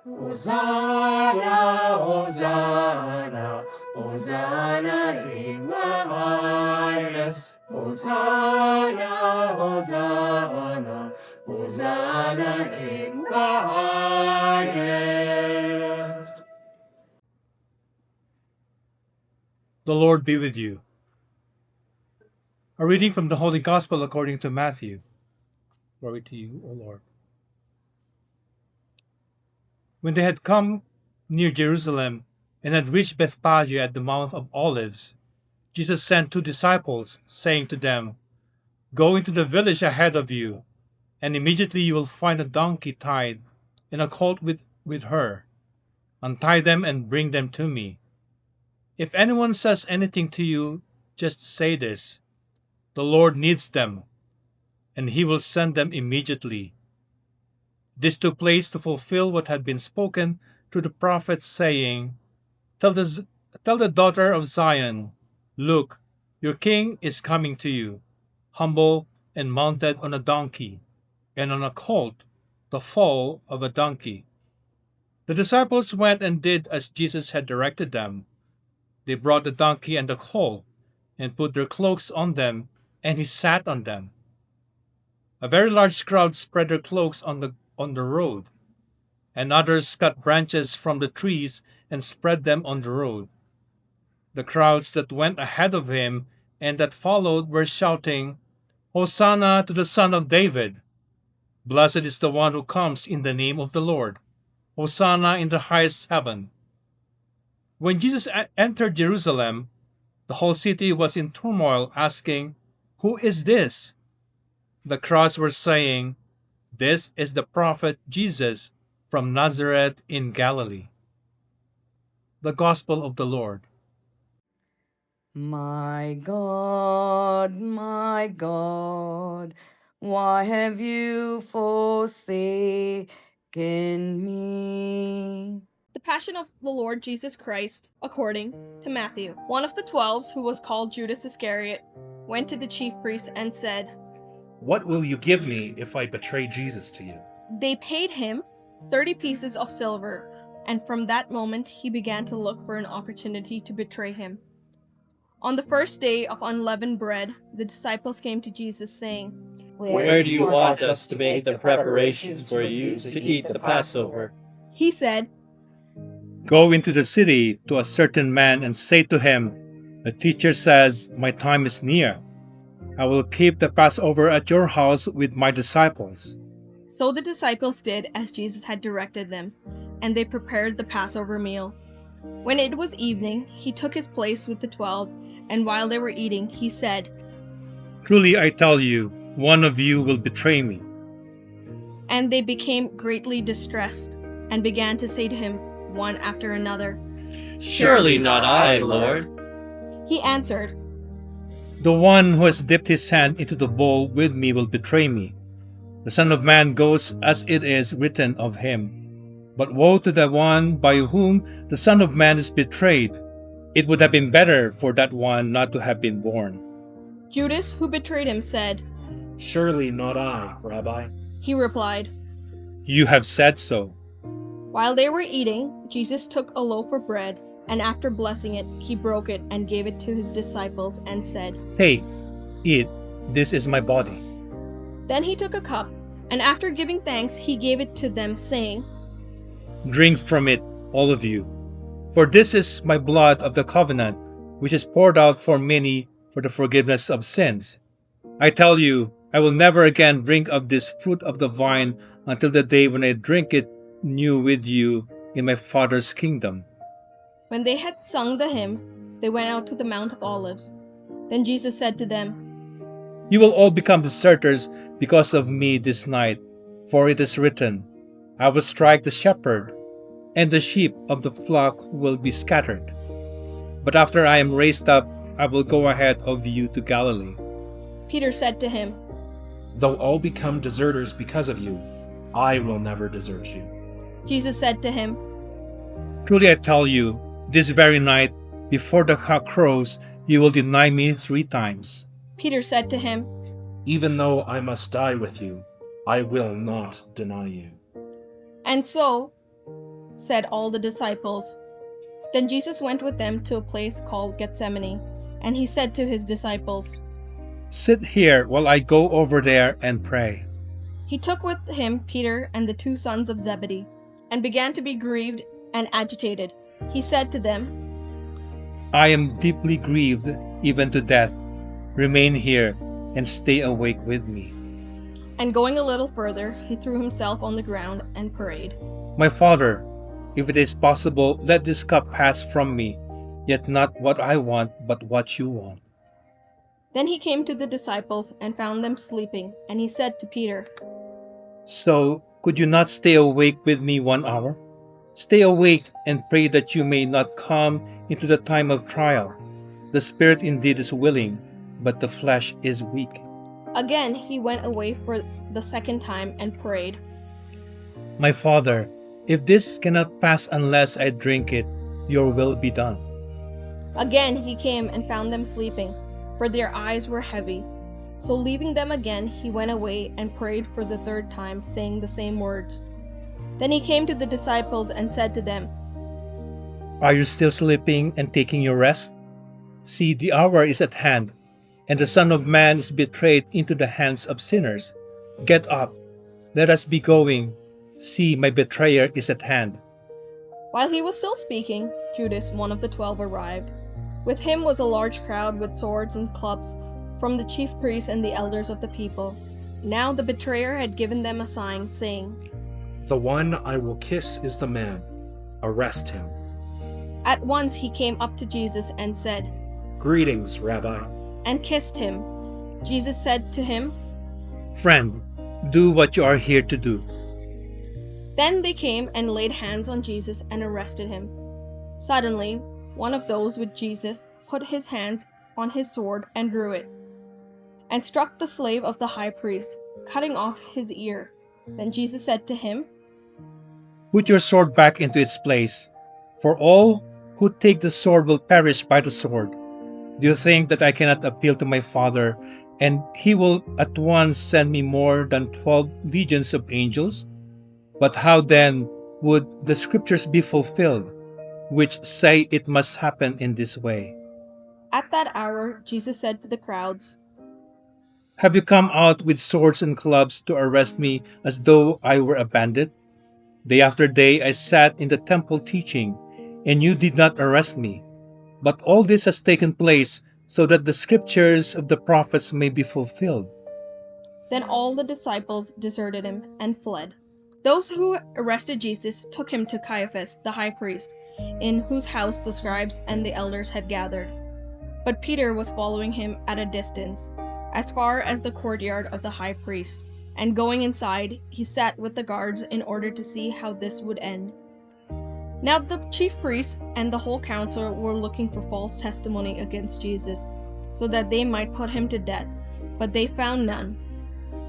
Hosanna, Hosanna, Hosanna in the highest. Hosanna, Hosanna, Hosanna in the highest. The Lord be with you. A reading from the Holy Gospel according to Matthew. Glory to you, O Lord. When they had come near Jerusalem and had reached Bethphage at the Mount of Olives, Jesus sent 2 disciples, saying to them, "Go into the village ahead of you, and immediately you will find a donkey tied and a colt with her. Untie them and bring them to me. If anyone says anything to you, just say this: 'The Lord needs them,' and he will send them immediately." This took place to fulfill what had been spoken through the prophets, saying, Tell the daughter of Zion, look, your king is coming to you, humble and mounted on a donkey, and on a colt, the foal of a donkey." The disciples went and did as Jesus had directed them. They brought the donkey and the colt, and put their cloaks on them, and he sat on them. A very large crowd spread their cloaks on the road, and others cut branches from the trees and spread them on the road. The crowds that went ahead of him and that followed were shouting, "Hosanna to the Son of David! Blessed is the one who comes in the name of the Lord! Hosanna in the highest heaven!" When Jesus entered Jerusalem, the whole city was in turmoil, asking, "Who is this?" The crowds were saying, "This is the prophet Jesus from Nazareth in Galilee." The Gospel of the Lord. My God, why have you forsaken me? The Passion of the Lord Jesus Christ, according to Matthew. One of the 12, who was called Judas Iscariot, went to the chief priests and said, "What will you give me if I betray Jesus to you?" They paid him 30 pieces of silver, and from that moment he began to look for an opportunity to betray him. On the first day of unleavened bread, the disciples came to Jesus, saying, Where do you want us to make the preparations for you to eat the Passover? He said, "Go into the city to a certain man and say to him, 'The teacher says, my time is near. I will keep the Passover at your house with my disciples.'" So the disciples did as Jesus had directed them, and they prepared the Passover meal. When it was evening, he took his place with the 12, and while they were eating, he said, "Truly I tell you, one of you will betray me." And they became greatly distressed, and began to say to him, one after another. Surely not I, Lord. He answered, "The one who has dipped his hand into the bowl with me will betray me. The Son of Man goes as it is written of him. But woe to the one by whom the Son of Man is betrayed. It would have been better for that one not to have been born." Judas, who betrayed him, said, "Surely not I, Rabbi." He replied. "You have said so." While they were eating, Jesus took a loaf of bread, and after blessing it, he broke it and gave it to his disciples and said, "Take, eat, this is my body." Then he took a cup, and after giving thanks, he gave it to them, saying, "Drink from it, all of you. For this is my blood of the covenant, which is poured out for many for the forgiveness of sins. I tell you, I will never again drink of this fruit of the vine until the day when I drink it new with you in my Father's kingdom." When they had sung the hymn, they went out to the Mount of Olives. Then Jesus said to them, "You will all become deserters because of me this night, for it is written, 'I will strike the shepherd, and the sheep of the flock will be scattered.' But after I am raised up, I will go ahead of you to Galilee." Peter said to him, "Though all become deserters because of you, I will never desert you." Jesus said to him, "Truly I tell you, this very night, before the cock crows, you will deny me 3 times. Peter said to him, Even though I must die with you, I will not deny you." And so, said all the disciples. Then Jesus went with them to a place called Gethsemane, and he said to his disciples, "Sit here while I go over there and pray." He took with him Peter and the 2 sons of Zebedee, and began to be grieved and agitated. He said to them, "I am deeply grieved, even to death. Remain here and stay awake with me." and going a little further, he threw himself on the ground and prayed. "My Father, if it is possible, let this cup pass from me, yet not what I want, but what you want." Then he came to the disciples and found them sleeping, and he said to Peter, "So, could you not stay awake with me 1 hour? Stay awake and pray that you may not come into the time of trial. The spirit indeed is willing, but the flesh is weak." Again he went away for the second time and prayed, "My Father, if this cannot pass unless I drink it, your will be done." Again he came and found them sleeping, for their eyes were heavy. So leaving them again, he went away and prayed for the third time, saying the same words. Then he came to the disciples and said to them, "Are you still sleeping and taking your rest? See, the hour is at hand, and the Son of Man is betrayed into the hands of sinners. Get up, let us be going. See, my betrayer is at hand." While he was still speaking, Judas, one of the 12, arrived. With him was a large crowd with swords and clubs from the chief priests and the elders of the people. Now the betrayer had given them a sign, saying, The one I will kiss is the man. Arrest him. At once he came up to Jesus and said, Greetings, Rabbi. and kissed him. Jesus said to him, "Friend, do what you are here to do." Then they came and laid hands on Jesus and arrested him. Suddenly, one of those with Jesus put his hands on his sword and drew it, and struck the slave of the high priest, cutting off his ear. Then Jesus said to him, "Put your sword back into its place, for all who take the sword will perish by the sword. Do you think that I cannot appeal to my Father, and he will at once send me more than 12 legions of angels? But how then would the scriptures be fulfilled, which say it must happen in this way?" At that hour, Jesus said to the crowds, "Have you come out with swords and clubs to arrest me as though I were a bandit? Day after day I sat in the temple teaching, and you did not arrest me. But all this has taken place so that the scriptures of the prophets may be fulfilled." Then all the disciples deserted him and fled. Those who arrested Jesus took him to Caiaphas, the high priest, in whose house the scribes and the elders had gathered. But Peter was following him at a distance, as far as the courtyard of the high priest, and going inside, he sat with the guards in order to see how this would end. Now the chief priests and the whole council were looking for false testimony against Jesus, so that they might put him to death, but they found none,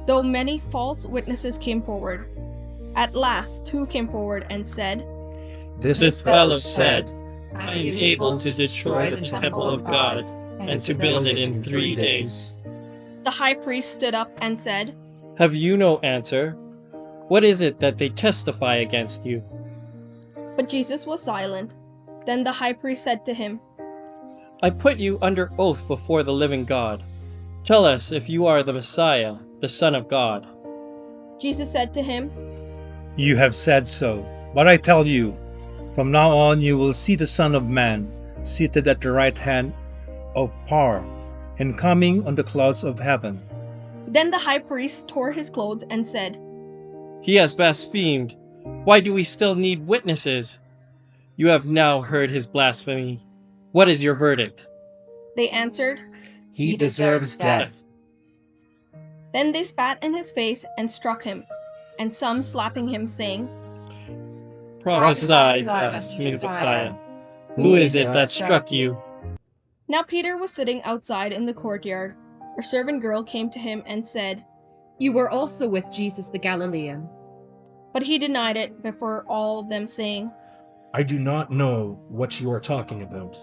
though many false witnesses came forward. At last 2 came forward and said, This fellow said, I am able to destroy the temple of God and to build it in 3 days. The high priest stood up and said, Have you no answer? What is it that they testify against you? But Jesus was silent. Then the high priest said to him, I put you under oath before the living God. Tell us if you are the Messiah, the Son of God. Jesus said to him, "You have said so, but I tell you, from now on you will see the Son of Man seated at the right hand of power and coming on the clouds of heaven." Then the high priest tore his clothes and said, He has blasphemed. Why do we still need witnesses? You have now heard his blasphemy. What is your verdict? They answered. He deserves death. Then they spat in his face and struck him, and some slapping him, saying, Prophesy to us, Messiah. Who is it that struck you? Now Peter was sitting outside in the courtyard. A servant girl came to him and said, You were also with Jesus the Galilean. but he denied it before all of them, saying, I do not know what you are talking about.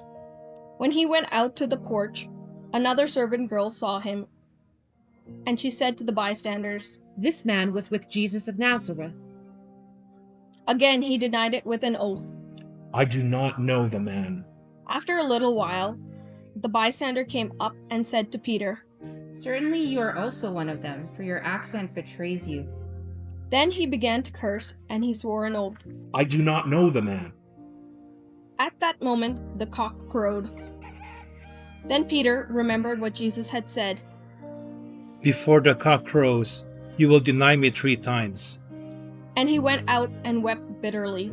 When he went out to the porch, another servant girl saw him, and she said to the bystanders, This man was with Jesus of Nazareth. Again he denied it with an oath. I do not know the man. After a little while, the bystander came up and said to Peter. Certainly you are also one of them, for your accent betrays you. Then he began to curse, and he swore an oath. I do not know the man. At that moment, the cock crowed. Then Peter remembered what Jesus had said. Before the cock crows, you will deny me 3 times. And he went out and wept bitterly.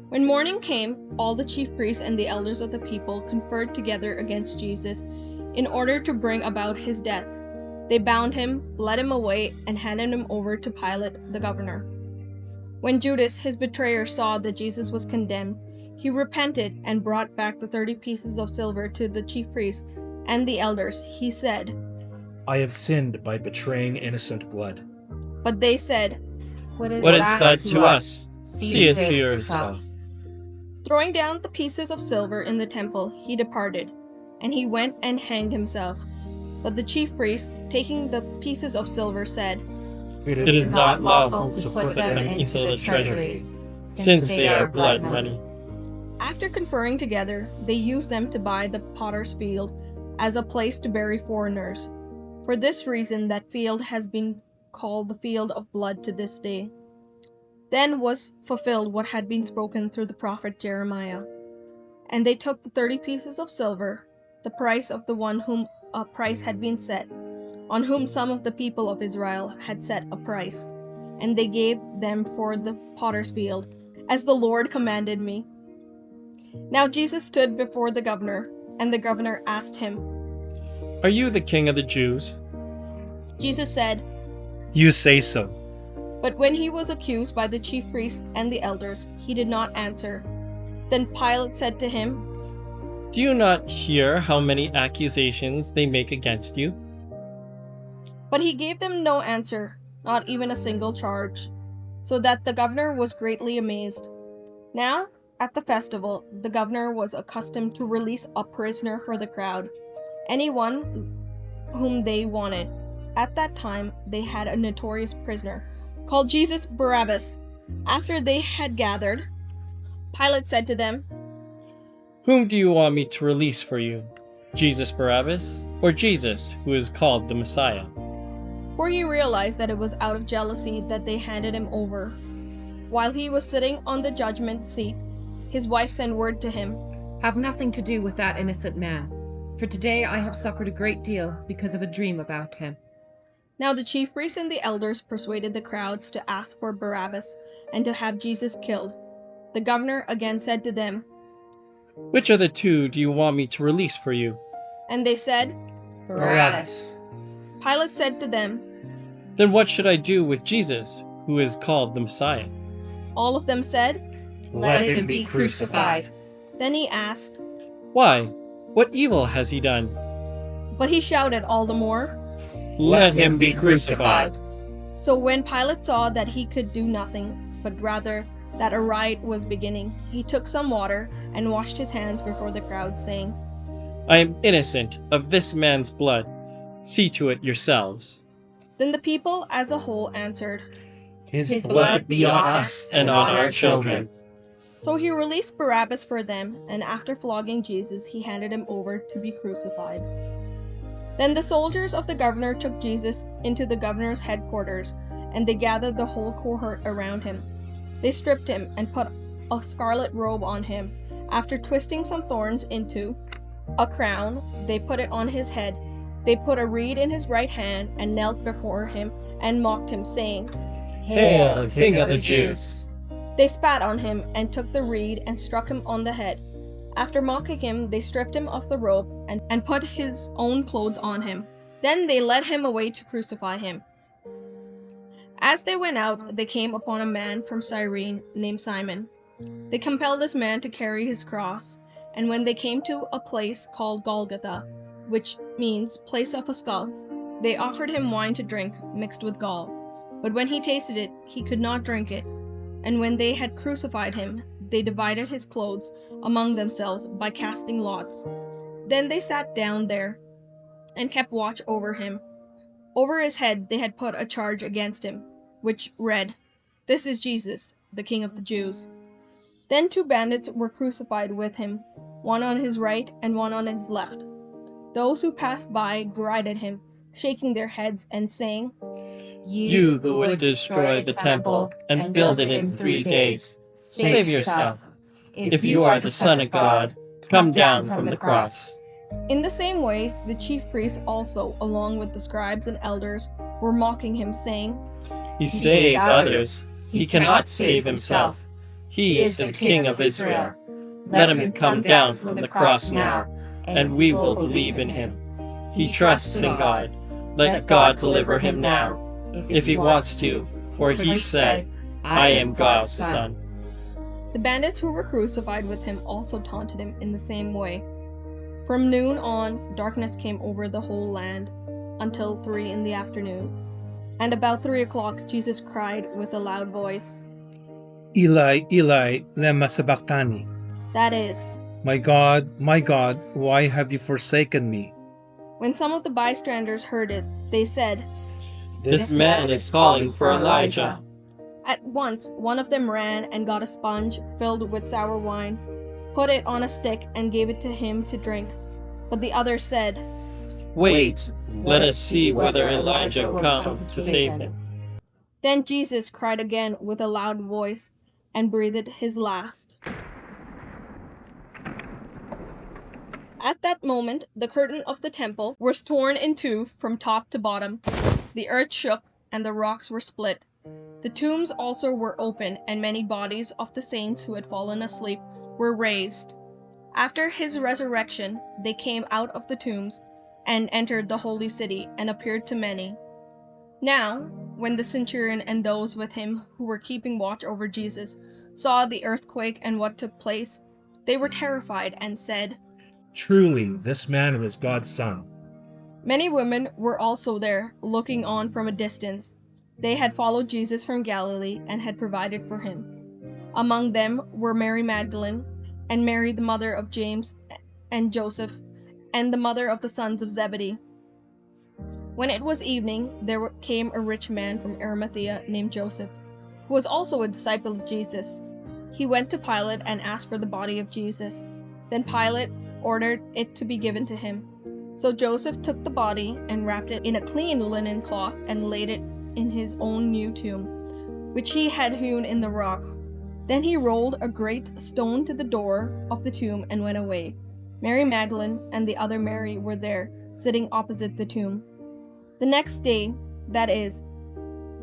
When morning came, all the chief priests and the elders of the people conferred together against Jesus in order to bring about his death. They bound him, led him away, and handed him over to Pilate, the governor. When Judas, his betrayer, saw that Jesus was condemned, he repented and brought back the 30 pieces of silver to the chief priests and the elders. He said, I have sinned by betraying innocent blood. But they said, What is What is that to us? See it to to yourself. Throwing down the pieces of silver in the temple, he departed, and he went and hanged himself. But the chief priests, taking the pieces of silver, said, It is not lawful to put them into the treasury, since they are blood money. After conferring together, they used them to buy the potter's field as a place to bury foreigners. For this reason, that field has been called the field of blood to this day. Then was fulfilled what had been spoken through the prophet Jeremiah. And they took the 30 pieces of silver, the price of the one whom a price had been set, on whom some of the people of Israel had set a price, and they gave them for the potter's field, as the Lord commanded me. Now Jesus stood before the governor, and the governor asked him, Are you the king of the Jews? Jesus said, You say so. but when he was accused by the chief priests and the elders, he did not answer. Then Pilate said to him, Do you not hear how many accusations they make against you? But he gave them no answer, not even a single charge, so that the governor was greatly amazed. Now, at the festival, the governor was accustomed to release a prisoner for the crowd, anyone whom they wanted. At that time, they had a notorious prisoner called Jesus Barabbas. After they had gathered, Pilate said to them, Whom do you want me to release for you? Jesus Barabbas, or Jesus, who is called the Messiah? For he realized that it was out of jealousy that they handed him over. While he was sitting on the judgment seat, his wife sent word to him, Have nothing to do with that innocent man, for today I have suffered a great deal because of a dream about him. Now the chief priests and the elders persuaded the crowds to ask for Barabbas and to have Jesus killed. The governor again said to them, Which of the two do you want me to release for you? and they said, Barabbas. Pilate said to them, Then what should I do with Jesus, who is called the Messiah? all of them said. Let him be crucified. Then he asked, Why? What evil has he done? but he shouted all the more. Let him be crucified. So when Pilate saw that he could do nothing, but rather that a riot was beginning, he took some water and washed his hands before the crowd, saying, I am innocent of this man's blood. See to it yourselves. Then the people as a whole answered. His blood be on us and on our children. So he released Barabbas for them, and after flogging Jesus, he handed him over to be crucified. Then the soldiers of the governor took Jesus into the governor's headquarters, and they gathered the whole cohort around him. They stripped him and put a scarlet robe on him. After twisting some thorns into a crown, they put it on his head. They put a reed in his right hand and knelt before him and mocked him, saying, Hail, King of the Jews! They spat on him and took the reed and struck him on the head. After mocking him, they stripped him of the robe and put his own clothes on him. Then they led him away to crucify him. As they went out, they came upon a man from Cyrene named Simon. They compelled this man to carry his cross, and when they came to a place called Golgotha, which means place of a skull, they offered him wine to drink mixed with gall. But when he tasted it, he could not drink it. And when they had crucified him, they divided his clothes among themselves by casting lots. Then they sat down there and kept watch over him. Over his head they had put a charge against him, which read, This is Jesus, the King of the Jews." Then 2 bandits were crucified with him, one on his right and one on his left. Those who passed by derided him, shaking their heads and saying, You who would destroy the temple and build it in 3 days, save yourself. If you are the Son of God, come down from the cross. In the same way, the chief priests also, along with the scribes and elders, were mocking him, saying, He saved others. He cannot save himself. He is the King of Israel. Let him come down from the cross now, and we will believe in him. He trusts in God. Let God deliver him now, if he wants to, for he said, I am God's son. The bandits who were crucified with him also taunted him in the same way. From noon on, darkness came over the whole land until 3 in the afternoon. And about 3 o'clock, Jesus cried with a loud voice, Eli, Eli, lema sabachthani. that is, My God, why have you forsaken me? when some of the bystanders heard it, they said, This man is calling for Elijah. At once, one of them ran and got a sponge filled with sour wine, put it on a stick, and gave it to him to drink. But the other said, Wait, let us see whether Elijah comes to save him. Then Jesus cried again with a loud voice and breathed his last. At that moment, the curtain of the temple was torn in 2 from top to bottom. The earth shook and the rocks were split. The tombs also were opened, and many bodies of the saints who had fallen asleep were raised. After his resurrection, they came out of the tombs and entered the holy city and appeared to many. Now, when the centurion and those with him who were keeping watch over Jesus saw the earthquake and what took place, they were terrified and said, Truly, this man was God's son. Many women were also there, looking on from a distance. They had followed Jesus from Galilee and had provided for him. Among them were Mary Magdalene, and Mary the mother of James and Joseph, and the mother of the sons of Zebedee. When it was evening, there came a rich man from Arimathea named Joseph, who was also a disciple of Jesus. He went to Pilate and asked for the body of Jesus. Then Pilate ordered it to be given to him. So Joseph took the body and wrapped it in a clean linen cloth and laid it in his own new tomb, which he had hewn in the rock. Then he rolled a great stone to the door of the tomb and went away. Mary Magdalene and the other Mary were there, sitting opposite the tomb. The next day, that is,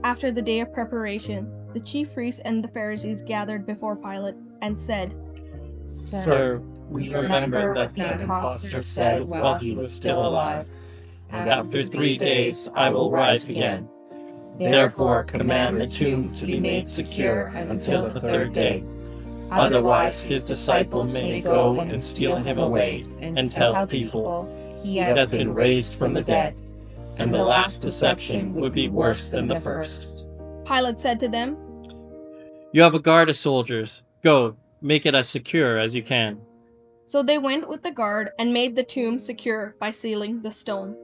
after the day of preparation, the chief priests and the Pharisees gathered before Pilate and said, Sir, we remember that the impostor said while he was still alive, and after 3 days I will rise again. Therefore command the tomb to be made secure until the 3rd day. Otherwise his disciples may go and steal him away and tell people he has been raised from the dead. And the last deception would be worse than the first. Pilate said to them, You have a guard of soldiers. Go, make it as secure as you can. So they went with the guard and made the tomb secure by sealing the stone.